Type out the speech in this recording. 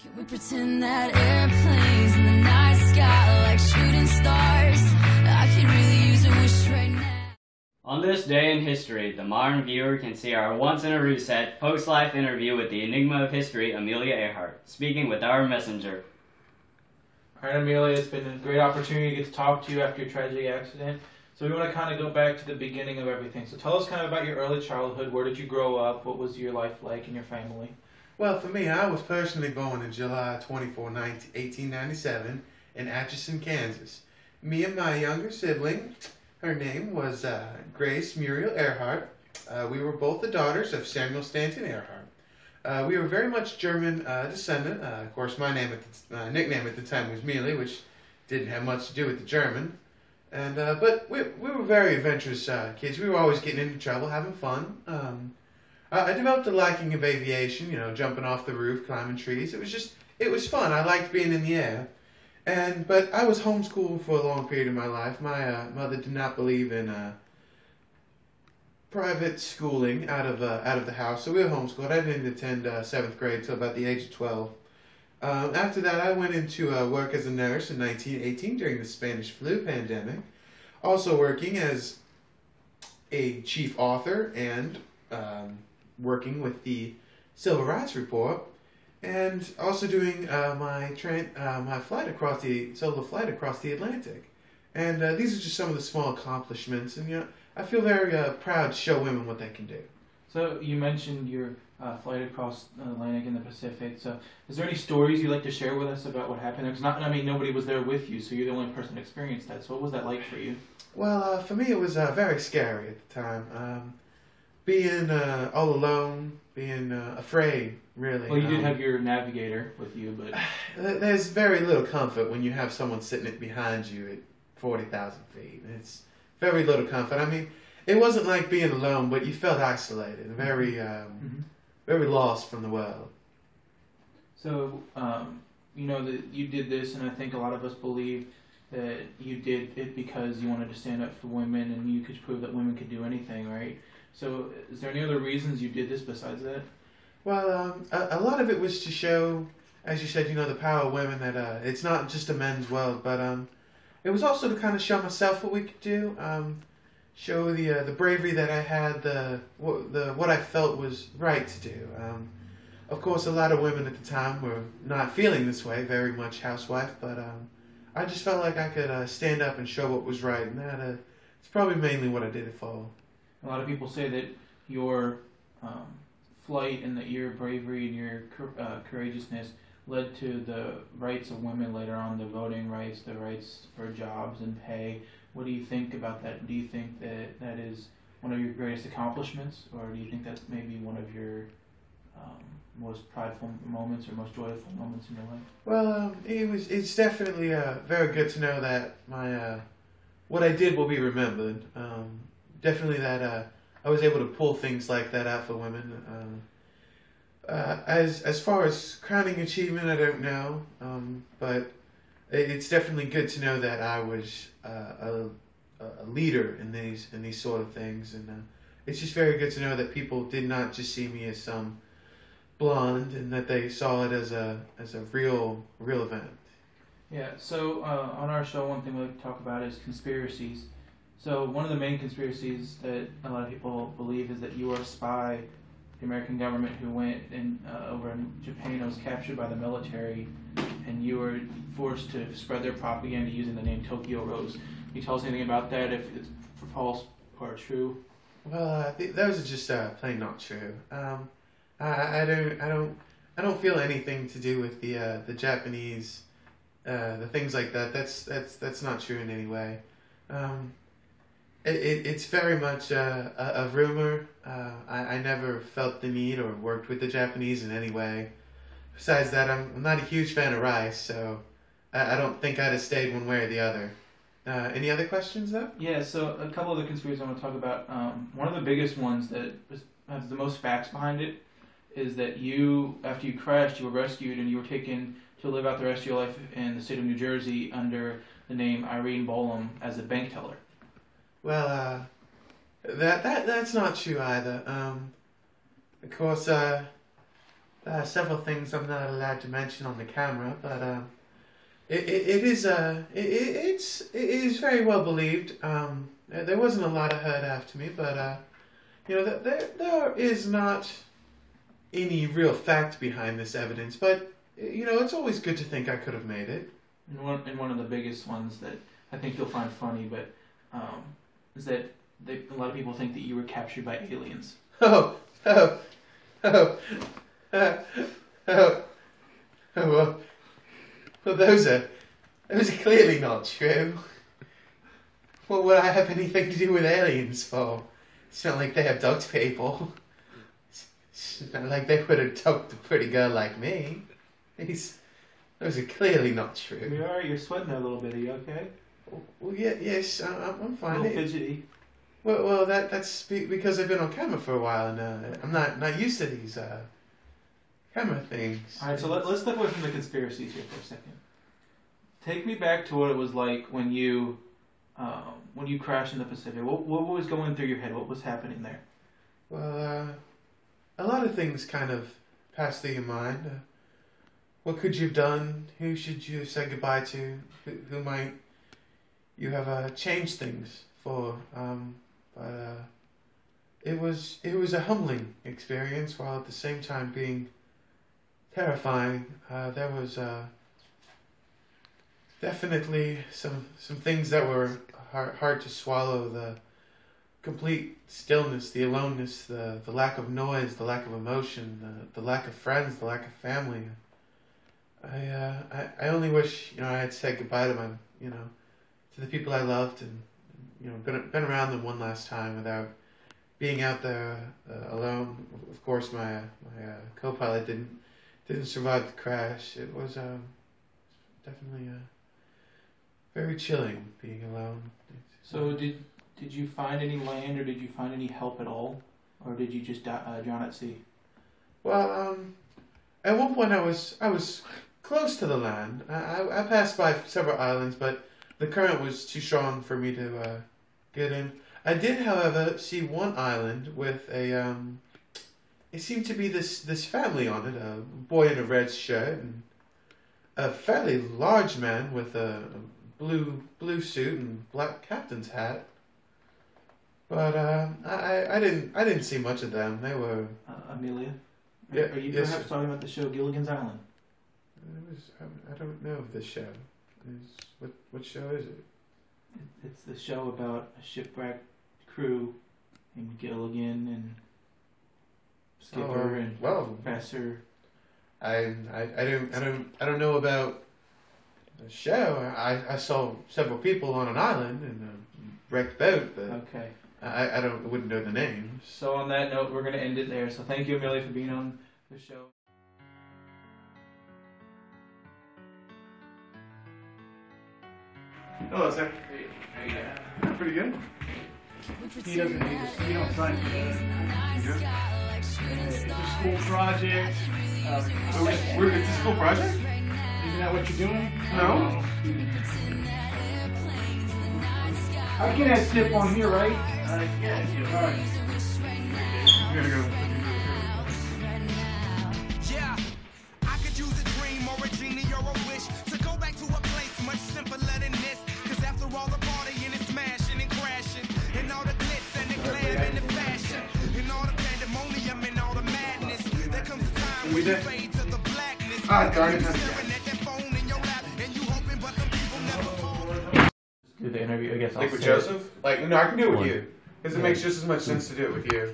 Can we pretend that airplanes in the night sky like shooting stars? I could really use a wish right now. On this day in history, the modern viewer can see our once-in-a-reset, post-life interview with the enigma of history, Amelia Earhart, speaking with our messenger. All right, Amelia, it's been a great opportunity to get to talk to you after your tragic accident. So we want to kind of go back to the beginning of everything. So tell us kind of about your early childhood. Where did you grow up? What was your life like and your family? Well, for me, I was personally born in July 24, 1897 in Atchison, Kansas. Me and my younger sibling, her name was Grace Muriel Earhart. We were both the daughters of Samuel Stanton Earhart. We were very much German descendant. Of course, my nickname at the time was Mealy, which didn't have much to do with the German. And but we were very adventurous kids. We were always getting into trouble, having fun. I developed a liking of aviation, you know, jumping off the roof, climbing trees. It was fun. I liked being in the air. But I was homeschooled for a long period of my life. My mother did not believe in private schooling out of the house, so we were homeschooled. I didn't attend 7th grade until about the age of 12. After that, I went into work as a nurse in 1918 during the Spanish flu pandemic, also working as a chief author and working with the Civil Rights Report, and also doing my solo flight across the Atlantic. And these are just some of the small accomplishments, and you know, I feel very proud to show women what they can do. So you mentioned your flight across the Atlantic and the Pacific. So is there any stories you'd like to share with us about what happened there? Because nobody was there with you, so you're the only person who experienced that. So what was that like for you? Well, for me it was very scary at the time. Being all alone, being afraid, really. Well, you did have your navigator with you, but... There's very little comfort when you have someone sitting behind you at 40,000 feet. It's very little comfort. I mean, it wasn't like being alone, but you felt isolated, very, very lost from the world. So, you know, that you did this, and I think a lot of us believe that you did it because you wanted to stand up for women, and you could prove that women could do anything, right? So, is there any other reasons you did this besides that? Well, a lot of it was to show, as you said, you know, the power of women, that it's not just a men's world, but it was also to kind of show myself what we could do, show the bravery that I had, what I felt was right to do. Of course, a lot of women at the time were not feeling this way, very much housewife, but I just felt like I could stand up and show what was right, and it's probably mainly what I did it for. A lot of people say that your flight and that your bravery and your courageousness led to the rights of women later on, the voting rights, the rights for jobs and pay. What do you think about that? Do you think that that is one of your greatest accomplishments, or do you think that's maybe one of your most prideful moments or most joyful moments in your life? Well, it's definitely very good to know that what I did will be remembered. Definitely that I was able to pull things like that out for women. As far as crowning achievement, I don't know, but it's definitely good to know that I was a leader in these sort of things, and it's just very good to know that people did not just see me as some blonde, and that they saw it as a real event. Yeah. So on our show, one thing we like to talk about is conspiracies. So one of the main conspiracies that a lot of people believe is that you were a spy, the American government who went over in Japan and was captured by the military, and you were forced to spread their propaganda using the name Tokyo Rose. Can you tell us anything about that, if it's false or true? Well, those are just plain not true. I don't feel anything to do with the Japanese, the things like that. That's not true in any way. It's very much a rumor. I never felt the need or worked with the Japanese in any way. Besides that, I'm not a huge fan of rice, so I don't think I'd have stayed one way or the other. Any other questions, though? Yeah, so a couple of the conspiracies I want to talk about. One of the biggest ones that has the most facts behind it is that you, after you crashed, you were rescued and you were taken to live out the rest of your life in the state of New Jersey under the name Irene Bolam as a bank teller. Well, that's not true either. Of course, several things I'm not allowed to mention on the camera, but it is very well believed. There wasn't a lot of hurt after me, but there is not any real fact behind this evidence. But it's always good to think I could have made it. And one of the biggest ones that I think you'll find funny, but is that a lot of people think that you were captured by aliens. Oh, well, those are clearly not true. What would I have anything to do with aliens for? It's not like they abduct people. It's not like they would abduct a pretty girl like me. Those are clearly not true. You alright? You're sweating a little bit. Are you okay? Well, yes, I'm fine. A little fidgety. Well, that's because I've been on camera for a while, and I'm not used to these camera things. All right, so let's step away from the conspiracies here for a second. Take me back to what it was like when you crashed in the Pacific. What was going through your head? What was happening there? Well, a lot of things kind of pass through your mind. What could you have done? Who should you have said goodbye to? Who might you have changed things for? But it was a humbling experience, while at the same time being terrifying. There was definitely some things that were hard to swallow. The complete stillness, the aloneness, the lack of noise, the lack of emotion, the lack of friends, the lack of family. I only wish I had said goodbye to my to the people I loved, and been around them one last time without being out there alone. Of course, my co-pilot didn't survive the crash. It was definitely very chilling being alone. So did you find any land, or did you find any help at all, or did you just drown at sea? Well, at one point I was close to the land. I passed by several islands, but the current was too strong for me to get in. I did, however, see one island with a it seemed to be this family on it, a boy in a red shirt and a fairly large man with a blue suit and black captain's hat. But I didn't see much of them. They were Amelia. Yeah, Are you yes, perhaps talking about the show Gilligan's Island? I don't know of this show. What show is it? It's the show about a shipwrecked crew named Gilligan and Skipper and Professor. I don't know about the show. I saw several people on an island in a wrecked boat, but okay. I wouldn't know the names. So on that note, we're going to end it there. So thank you, Amelia, for being on the show. Hello, sir. Pretty good. He doesn't need to. You don't sign for that. You do? It's a school project. It's a school project? Isn't that what you're doing? No. I can add tip on here, right? Yeah. All right. You gotta go. Yeah, I could use a dream or a genie or a wish to go back to a place much simpler than this. Cause after all the partying and smashing and crashing, and all the glitz and the glam and the fashion, and all the pandemonium and all the madness, there comes a time when you fade to the blackness. Ah, darn it. You staring at that phone in your lap, and you hoping, but them people never call. Do the interview, I guess. Like with Joseph? No, I can do it with you. Because it makes just as much sense to do it with you.